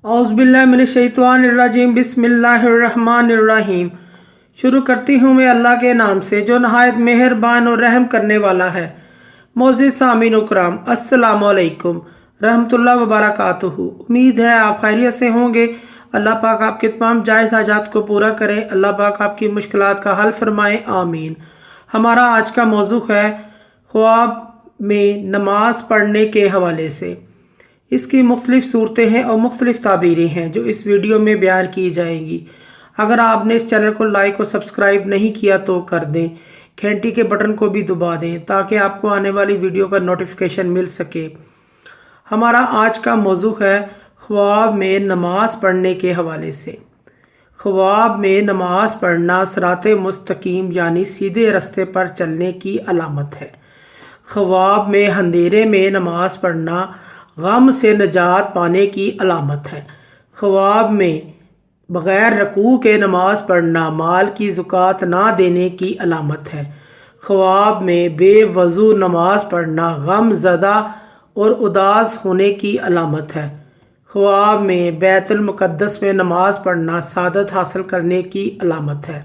औज़ुबिल्लाहिमिनश्शैतानिर्रजीम बिस्मिल्लाहिर्रहमानिर्रहीम। शुरू करती हूँ मैं अल्लाह के नाम से जो नहायत मेहरबान और रहम करने वाला है। मोअज़्ज़िज़ सामीन इकराम, अस्सलामु अलैकुम रहमतुल्लाह व बरकातुहू। उम्मीद है आप खैरियत से होंगे। अल्लाह पाक आपके तमाम जायज़ हाजात को पूरा करें। अल्लाह पाक आपकी मुश्किलात का हल फरमाए, आमीन। हमारा आज का मौजू है ख्वाब में नमाज पढ़ने के हवाले से। इसकी मुख्तलिफ़ सूरतें हैं और मुख्तलिफ़ ताबीरें हैं जो इस वीडियो में बयान की जाएंगी। अगर आपने इस चैनल को लाइक और सब्सक्राइब नहीं किया तो कर दें, घंटी के बटन को भी दबा दें ताकि आपको आने वाली वीडियो का नोटिफिकेशन मिल सके। हमारा आज का मौजू है ख्वाब में नमाज पढ़ने के हवाले से। ख्वाब में नमाज पढ़ना सिराते मुस्तकीम यानी सीधे रास्ते पर चलने की अलामत है। ख्वाब में अंधेरे में नमाज पढ़ना गम से निजात पाने की अलामत है। ख्वाब में बग़ैर रकू के नमाज पढ़ना माल की ज़कात ना देने की अलामत है। ख्वाब में बेवज़ू नमाज पढ़ना गम ज़दा और उदास होने की अलामत है। ख्वाब में बैतुल मुक़द्दस में नमाज पढ़ना सादत हासिल करने की अलामत है।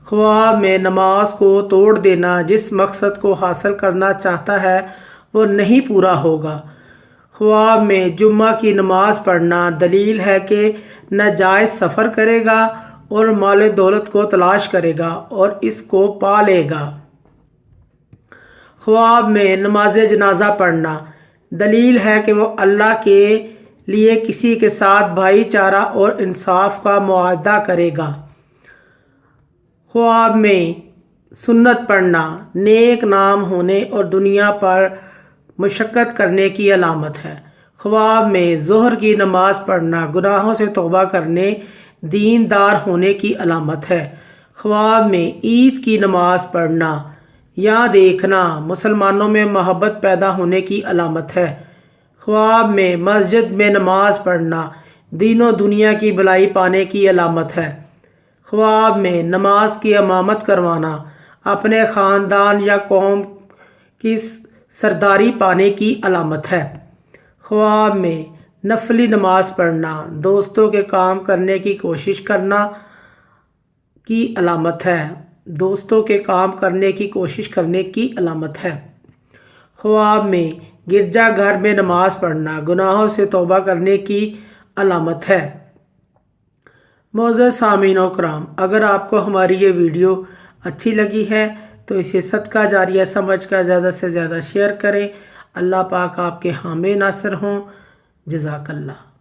ख्वाब में नमाज को तोड़ देना जिस मकसद को हासिल करना चाहता है वो नहीं पूरा होगा। ख्वाब में जुम्मा की नमाज पढ़ना दलील है कि नाजायज़ सफ़र करेगा और माल दौलत को तलाश करेगा और इसको पा लेगा। ख्वाब में नमाज जनाजा पढ़ना दलील है कि वो अल्लाह के लिए किसी के साथ भाईचारा और इंसाफ का मुआहदा करेगा। ख्वाब में सुन्नत पढ़ना नेक नाम होने और दुनिया पर मशक्क़त करने की अलामत है। ख्वाब में ज़ोहर की नमाज पढ़ना गुनाहों से तौबा करने दीनदार होने की अलामत है। ख्वाब में ईद की नमाज पढ़ना या देखना मुसलमानों में मोहब्बत पैदा होने की अलामत है। ख्वाब में मस्जिद में नमाज पढ़ना दीनों दुनिया की भलाई पाने की अलामत है। ख्वाब में नमाज की इमामत करवाना अपने ख़ानदान या कौम की सरदारी पाने की अलामत है। ख्वाब में नफली नमाज पढ़ना दोस्तों के काम करने की कोशिश करना की अलामत है। दोस्तों के काम करने की कोशिश करने की अलामत है। ख्वाब में गिरजा घर में नमाज पढ़ना गुनाहों से तौबा करने की अलामत है। मोअज़्ज़िज़ सामीन इकराम, अगर आपको हमारी ये वीडियो अच्छी लगी है तो इसे सदका जारिया समझ कर ज़्यादा से ज़्यादा शेयर करें। अल्लाह पाक आपके हामी नासिर हों। जज़ाकल्लाह।